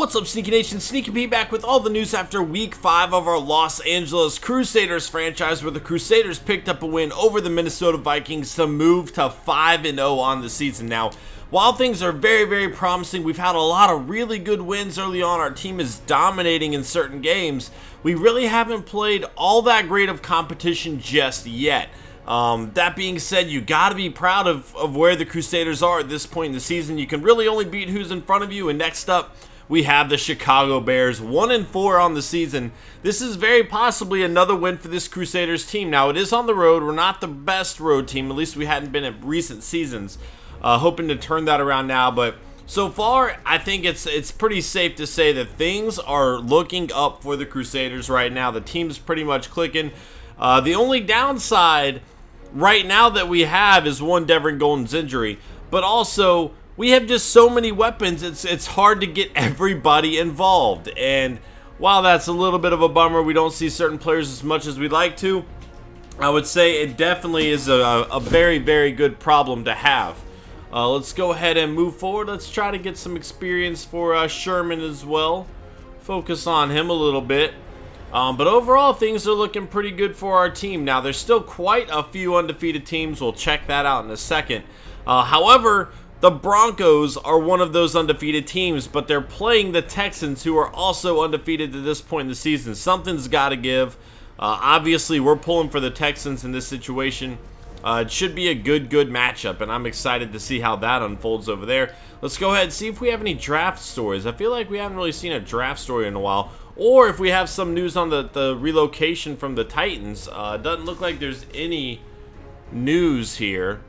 What's up, Sneaky Nation? Sneaky P back with all the news after week 5 of our Los Angeles Crusaders franchise, where the Crusaders picked up a win over the Minnesota Vikings to move to 5-0 on the season. Now, while things are very promising, we've had a lot of really good wins early on. Our team is dominating in certain games. We really haven't played all that great of competition just yet. That being said, you got to be proud of where the Crusaders are at this point in the season. You can really only beat who's in front of you, and next up, we have the Chicago Bears, 1-4 on the season. This is very possibly another win for this Crusaders team. Now, it is on the road. We're not the best road team. At least we hadn't been in recent seasons. Hoping to turn that around now. But so far, I think it's pretty safe to say that things are looking up for the Crusaders right now. The team's pretty much clicking. The only downside right now that we have is one, Devin Golden's injury. But also, we have just so many weapons, it's hard to get everybody involved. And while that's a little bit of a bummer, we don't see certain players as much as we'd like to, I would say it definitely is a very good problem to have. Let's go ahead and move forward. Let's try to get some experience for Sherman as well. Focus on him a little bit. But overall, things are looking pretty good for our team. Now, there's still quite a few undefeated teams. We'll check that out in a second. However, the Broncos are one of those undefeated teams, but they're playing the Texans, who are also undefeated to this point in the season. Something's got to give. Obviously, we're pulling for the Texans in this situation. It should be a good matchup, and I'm excited to see how that unfolds over there. Let's go ahead and see if we have any draft stories. I feel like we haven't really seen a draft story in a while, or if we have some news on the relocation from the Titans. It doesn't look like there's any news here.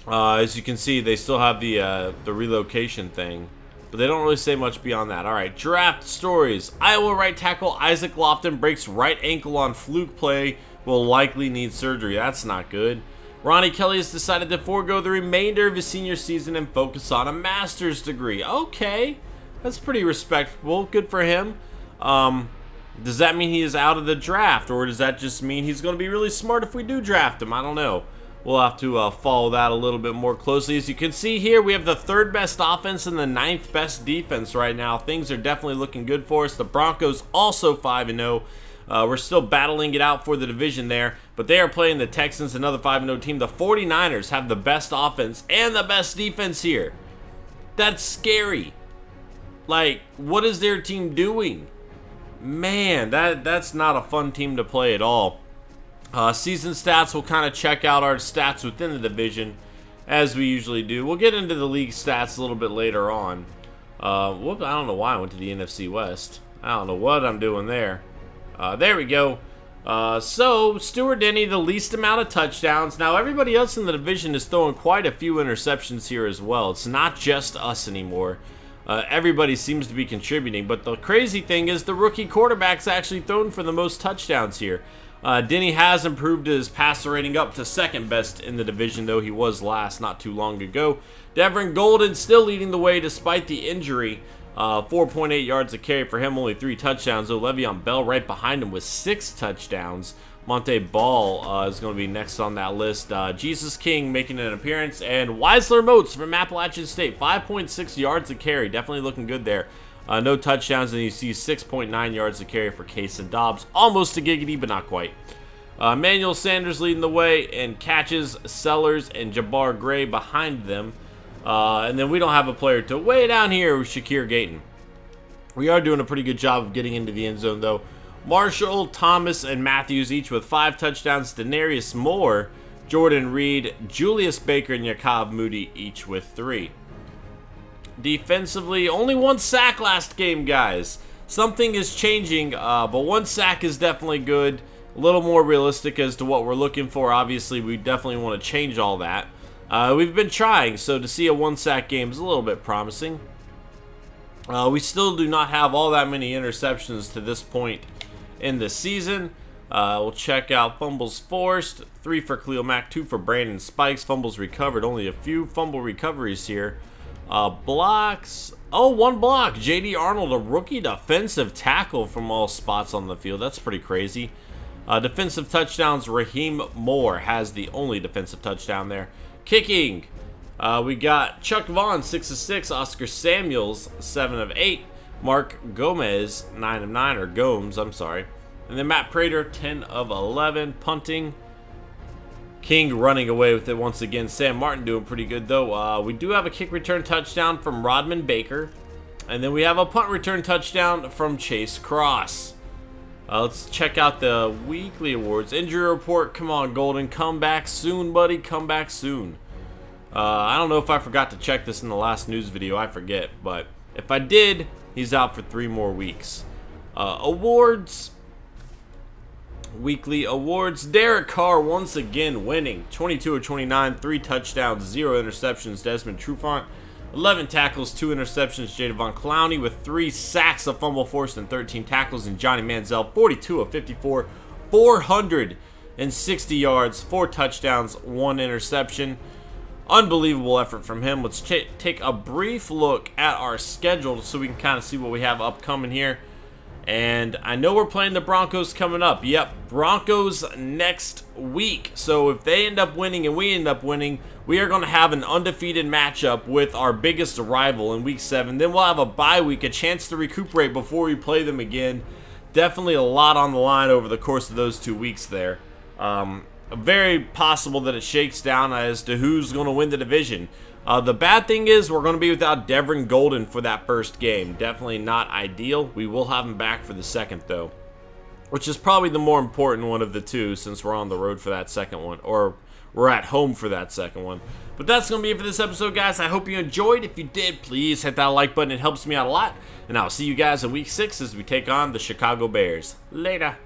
As you can see, they still have the relocation thing, but they don't really say much beyond that. All right, draft stories. Iowa right tackle Isaac Lofton breaks right ankle on fluke play, will likely need surgery. That's not good. Ronnie Kelly has decided to forego the remainder of his senior season and focus on a master's degree. Okay, that's pretty respectable. Good for him. Does that mean he is out of the draft, or does that just mean he's going to be really smart if we do draft him? I don't know. We'll have to follow that a little bit more closely. As you can see here, we have the 3rd best offense and the 9th best defense right now. Things are definitely looking good for us. The Broncos also 5-0. We're still battling it out for the division there, but they are playing the Texans, another 5-0 team. The 49ers have the best offense and the best defense here. That's scary. Like, what is their team doing? Man, that's not a fun team to play at all. Season stats, we'll kind of check out our stats within the division, as we usually do. We'll get into the league stats a little bit later on. Whoops, I don't know why I went to the NFC West. I don't know what I'm doing there. There we go. So, Stuart Denny, the least amount of touchdowns. Now, everybody else in the division is throwing quite a few interceptions here as well. It's not just us anymore. Everybody seems to be contributing, but the crazy thing is the rookie quarterback's actually thrown for the most touchdowns here. Denny has improved his passer rating up to 2nd best in the division, though he was last not too long ago. Devin Golden still leading the way despite the injury. 4.8 yards a carry for him, only 3 touchdowns, though. Le'Veon Bell right behind him with 6 touchdowns. Monte Ball is going to be next on that list. Jesus King making an appearance, and Weisler Moats from Appalachian State, 5.6 yards a carry. Definitely looking good there. No touchdowns, and you see 6.9 yards a carry for Case and Dobbs. Almost a giggity, but not quite. Emmanuel Sanders leading the way, and catches Sellers and Jabbar Gray behind them. And then we don't have a player to way down here with Shakir Gayton. We are doing a pretty good job of getting into the end zone, though. Marshall, Thomas, and Matthews each with 5 touchdowns. Denarius Moore, Jordan Reed, Julius Baker, and Jacob Moody each with 3. Defensively, only 1 sack last game, guys. Something is changing, but 1 sack is definitely good. A little more realistic as to what we're looking for. Obviously, we definitely want to change all that. We've been trying, so to see a 1 sack game is a little bit promising. We still do not have all that many interceptions to this point in the season. We'll check out fumbles forced. 3 for Khalil Mack, 2 for Brandon Spikes. Fumbles recovered, only a few fumble recoveries here. Blocks. Oh, 1 block. J.D. Arnold, a rookie defensive tackle from all spots on the field. That's pretty crazy. Defensive touchdowns. Raheem Moore has the only defensive touchdown there. Kicking. We got Chuck Vaughn, 6 of 6. Oscar Samuels, 7 of 8. Mark Gomez, 9 of 9, or Gomes, I'm sorry. And then Matt Prater, 10 of 11. Punting. King running away with it once again. Sam Martin doing pretty good, though. We do have a kick return touchdown from Rodman Baker. And then we have a punt return touchdown from Chase Cross. Let's check out the weekly awards. Injury report. Come on, Golden. Come back soon, buddy. Come back soon. I don't know if I forgot to check this in the last news video. I forget. But if I did, he's out for 3 more weeks. Awards. Weekly awards. Derek Carr once again winning. 22 of 29. 3 touchdowns. 0 interceptions. Desmond Trufant. 11 tackles, 2 interceptions. Jadavon Clowney with 3 sacks, a fumble forced, and 13 tackles. And Johnny Manziel, 42 of 54, 460 yards, 4 touchdowns, 1 interception. Unbelievable effort from him. Let's take a brief look at our schedule so we can kind of see what we have upcoming here. And I know we're playing the Broncos coming up. Yep, Broncos next week. So if they end up winning and we end up winning, we are going to have an undefeated matchup with our biggest rival in Week 7. Then we'll have a bye week, a chance to recuperate before we play them again. Definitely a lot on the line over the course of those 2 weeks there. Very possible that it shakes down as to who's going to win the division. The bad thing is we're going to be without Devin Golden for that first game. Definitely not ideal. We will have him back for the second, though, which is probably the more important one of the two since we're on the road for that second one, or we're at home for that second one. But that's going to be it for this episode, guys. I hope you enjoyed. If you did, please hit that like button. It helps me out a lot. And I'll see you guys in Week 6 as we take on the Chicago Bears. Later.